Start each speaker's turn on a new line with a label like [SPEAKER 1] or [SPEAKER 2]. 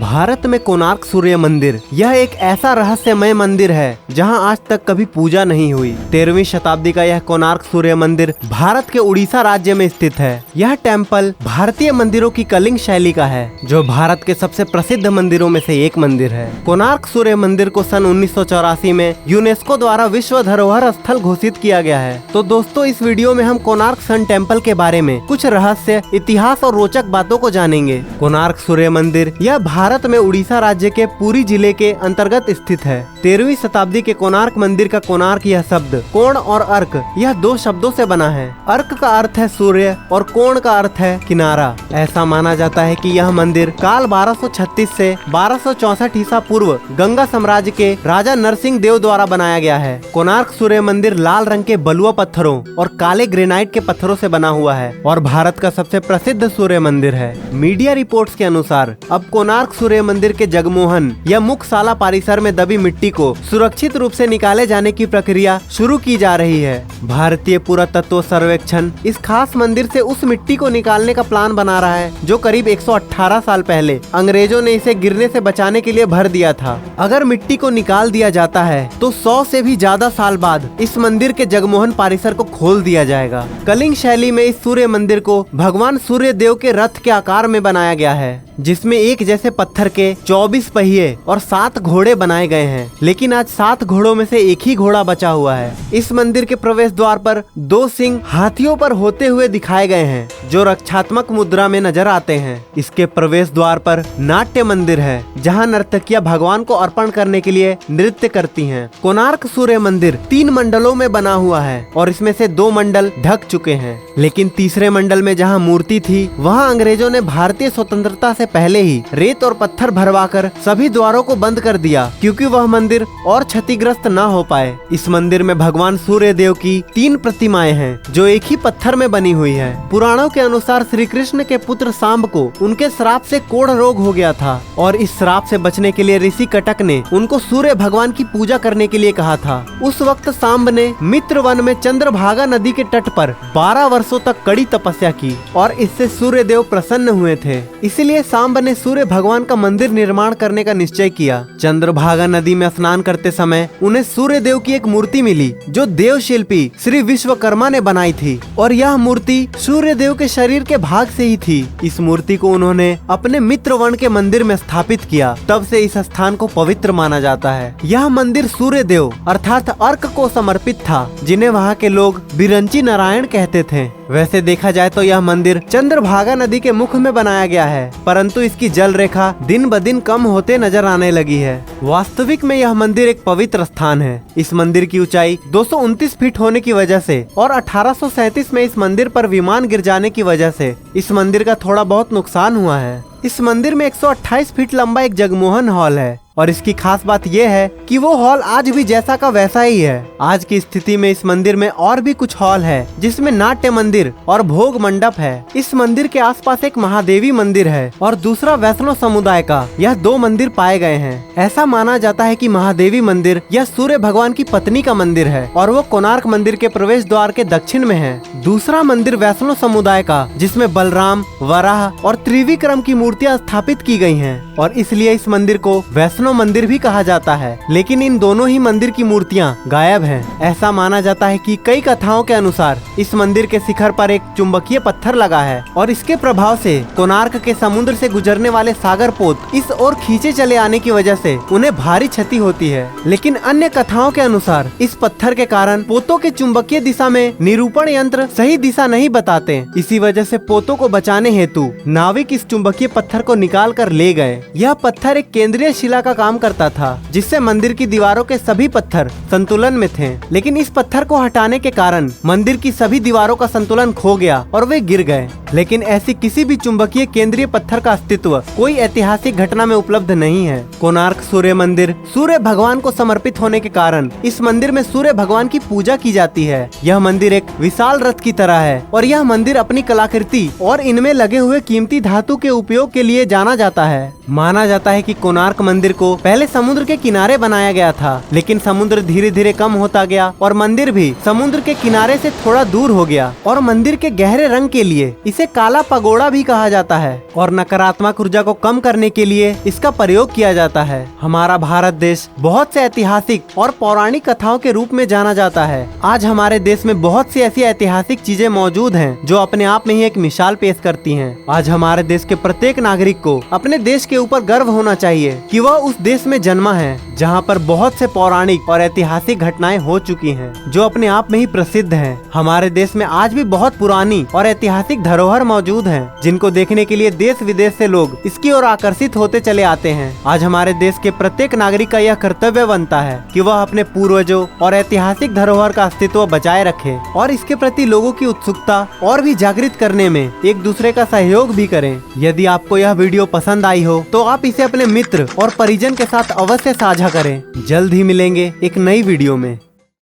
[SPEAKER 1] भारत में कोणार्क सूर्य मंदिर यह एक ऐसा रहस्यमय मंदिर है जहां आज तक कभी पूजा नहीं हुई। 13वीं शताब्दी का यह कोणार्क सूर्य मंदिर भारत के उड़ीसा राज्य में स्थित है। यह टेम्पल भारतीय मंदिरों की कलिंग शैली का है, जो भारत के सबसे प्रसिद्ध मंदिरों में से एक मंदिर है। कोणार्क सूर्य मंदिर को सन 1984 में यूनेस्को द्वारा विश्व धरोहर स्थल घोषित किया गया है। तो दोस्तों, इस वीडियो में हम कोणार्क सन टेम्पल के बारे में कुछ रहस्य, इतिहास और रोचक बातों को जानेंगे। कोणार्क सूर्य मंदिर यह भारत में उड़ीसा राज्य के पुरी जिले के अंतर्गत स्थित है। 13वीं शताब्दी के कोणार्क मंदिर का कोणार्क यह शब्द कोण और अर्क यह दो शब्दों से बना है। अर्क का अर्थ है सूर्य और कोण का अर्थ है किनारा। ऐसा माना जाता है कि यह मंदिर काल 1236 से 1264 ईसा पूर्व गंगा साम्राज्य के राजा नरसिंह देव द्वारा बनाया गया है। कोणार्क सूर्य मंदिर लाल रंग के बलुआ पत्थरों और काले ग्रेनाइट के पत्थरों से बना हुआ है और भारत का सबसे प्रसिद्ध सूर्य मंदिर है। मीडिया रिपोर्ट्स के अनुसार अब कोणार्क सूर्य मंदिर के जगमोहन या मुख्यशाला परिसर में दबी मिट्टी को सुरक्षित रूप से निकाले जाने की प्रक्रिया शुरू की जा रही है। भारतीय पुरातत्व सर्वेक्षण इस खास मंदिर से उस मिट्टी को निकालने का प्लान बना रहा है जो करीब 118 साल पहले अंग्रेजों ने इसे गिरने से बचाने के लिए भर दिया था। अगर मिट्टी को निकाल दिया जाता है तो 100 से भी ज्यादा साल बाद इस मंदिर के जगमोहन परिसर को खोल दिया जाएगा। कलिंग शैली में इस सूर्य मंदिर को भगवान सूर्य देव के रथ के आकार में बनाया गया है, जिसमें एक जैसे पत्थर के 24 पहिए और 7 घोड़े बनाए गए हैं, लेकिन आज 7 घोड़ों में से एक ही घोड़ा बचा हुआ है। इस मंदिर के प्रवेश द्वार पर 2 सिंह हाथियों पर होते हुए दिखाए गए हैं, जो रक्षात्मक मुद्रा में नजर आते हैं। इसके प्रवेश द्वार पर नाट्य मंदिर है, जहां नर्तकियां भगवान को अर्पण करने के लिए नृत्य करती हैं। कोणार्क सूर्य मंदिर 3 मंडलों में बना हुआ है और इसमें से 2 मंडल ढक चुके हैं, लेकिन तीसरे मंडल में जहाँ मूर्ति थी वहाँ अंग्रेजों ने भारतीय स्वतंत्रता से पहले ही रेत और पत्थर भरवाकर सभी द्वारों को बंद कर दिया, क्योंकि वह मंदिर और क्षतिग्रस्त न हो पाए। इस मंदिर में भगवान सूर्य देव की 3 प्रतिमाएं हैं, जो एक ही पत्थर में बनी हुई है। पुराणों के अनुसार श्री कृष्ण के पुत्र सांब को उनके श्राप से कोढ़ रोग हो गया था और इस श्राप से बचने के लिए ऋषि कटक ने उनको सूर्य भगवान की पूजा करने के लिए कहा था। उस वक्त सांब ने मित्र वन में चंद्रभागा नदी के तट पर 12 वर्षों तक कड़ी तपस्या की और इससे सूर्य देव प्रसन्न हुए थे। इसलिए सांब ने सूर्य भगवान का मंदिर निर्माण करने का निश्चय किया। चंद्रभागा नदी में स्नान करते समय उन्हें सूर्य देव की एक मूर्ति मिली, जो देव शिल्पी श्री विश्वकर्मा ने बनाई थी और यह मूर्ति सूर्य देव के शरीर के भाग से ही थी। इस मूर्ति को उन्होंने अपने मित्र वन के मंदिर में स्थापित किया। तब से इस स्थान को पवित्र माना जाता है। यह मंदिर सूर्य देव अर्थात अर्क को समर्पित था, जिन्हें वहाँ के लोग बिरंची नारायण कहते थे। वैसे देखा जाए तो यह मंदिर चंद्रभागा नदी के मुख में बनाया गया है, परंतु इसकी जल रेखा दिन ब दिन कम होते नजर आने लगी है। वास्तविक में यह मंदिर एक पवित्र स्थान है। इस मंदिर की ऊंचाई 229 फीट होने की वजह से और 1837 में इस मंदिर पर विमान गिर जाने की वजह से इस मंदिर का थोड़ा बहुत नुकसान हुआ है। इस मंदिर में 128 फीट लंबा एक जगमोहन हॉल है और इसकी खास बात यह है कि वो हॉल आज भी जैसा का वैसा ही है। आज की स्थिति में इस मंदिर में और भी कुछ हॉल है, जिसमें नाट्य मंदिर और भोग मंडप है। इस मंदिर के आसपास एक महादेवी मंदिर है और दूसरा वैष्णव समुदाय का। यह 2 मंदिर पाए गए हैं। ऐसा माना जाता है कि महादेवी मंदिर यह सूर्य भगवान की पत्नी का मंदिर है और वो कोणार्क मंदिर के प्रवेश द्वार के दक्षिण में है। दूसरा मंदिर वैष्णव समुदाय का, जिसमें बलराम, वराह और त्रिविक्रम की मूर्तियाँ स्थापित की गई हैं और इसलिए इस मंदिर को वैष्णव मंदिर भी कहा जाता है। लेकिन इन दोनों ही मंदिर की मूर्तियां गायब हैं। ऐसा माना जाता है कि कई कथाओं के अनुसार इस मंदिर के शिखर पर एक चुंबकीय पत्थर लगा है और इसके प्रभाव से कोणार्क के समुद्र से गुजरने वाले सागर पोत इस ओर खींचे चले आने की वजह से उन्हें भारी क्षति होती है। लेकिन अन्य कथाओं के अनुसार इस पत्थर के कारण पोतों के चुंबकीय दिशा में निरूपण यंत्र सही दिशा नहीं बताते। इसी वजह से पोतों को बचाने हेतु नाविक इस चुंबकीय पत्थर को निकाल कर ले गए। यह पत्थर एक केंद्रीय शिला का काम करता था, जिससे मंदिर की दीवारों के सभी पत्थर संतुलन में थे। लेकिन इस पत्थर को हटाने के कारण मंदिर की सभी दीवारों का संतुलन खो गया और वे गिर गए। लेकिन ऐसी किसी भी चुंबकीय केंद्रीय पत्थर का अस्तित्व कोई ऐतिहासिक घटना में उपलब्ध नहीं है। कोणार्क सूर्य मंदिर सूर्य भगवान को समर्पित होने के कारण इस मंदिर में सूर्य भगवान की पूजा की जाती है। यह मंदिर एक विशाल रथ की तरह है और यह मंदिर अपनी कलाकृति और इनमें लगे हुए कीमती धातु के उपयोग के लिए जाना जाता है। माना जाता है कि कोणार्क मंदिर को पहले समुद्र के किनारे बनाया गया था, लेकिन समुद्र धीरे धीरे कम होता गया और मंदिर भी समुद्र के किनारे से थोड़ा दूर हो गया। और मंदिर के गहरे रंग के लिए इसे काला पगोड़ा भी कहा जाता है और नकारात्मक ऊर्जा को कम करने के लिए इसका प्रयोग किया जाता है। हमारा भारत देश बहुत से ऐतिहासिक और पौराणिक कथाओं के रूप में जाना जाता है। आज हमारे देश में बहुत सी ऐसी ऐतिहासिक चीजें मौजूद हैं जो अपने आप में ही एक मिसाल पेश करती हैं। आज हमारे देश के प्रत्येक नागरिक को अपने देश के ऊपर गर्व होना चाहिए कि वह उस देश में जन्मा है जहाँ पर बहुत से पौराणिक और ऐतिहासिक घटनाएं हो चुकी हैं, जो अपने आप में ही प्रसिद्ध हैं। हमारे देश में आज भी बहुत पुरानी और ऐतिहासिक धरोहर मौजूद हैं, जिनको देखने के लिए देश विदेश से लोग इसकी ओर आकर्षित होते चले आते हैं। आज हमारे देश के प्रत्येक नागरिक का यह कर्तव्य बनता है कि वह अपने पूर्वजों और ऐतिहासिक धरोहर का अस्तित्व बचाए रखे और इसके प्रति लोगों की उत्सुकता और भी जागृत करने में एक दूसरे का सहयोग भी करें। यदि आपको यह वीडियो पसंद आई हो तो आप इसे अपने मित्र और परिजन के साथ अवश्य साझा करें। जल्द ही मिलेंगे एक नई वीडियो में।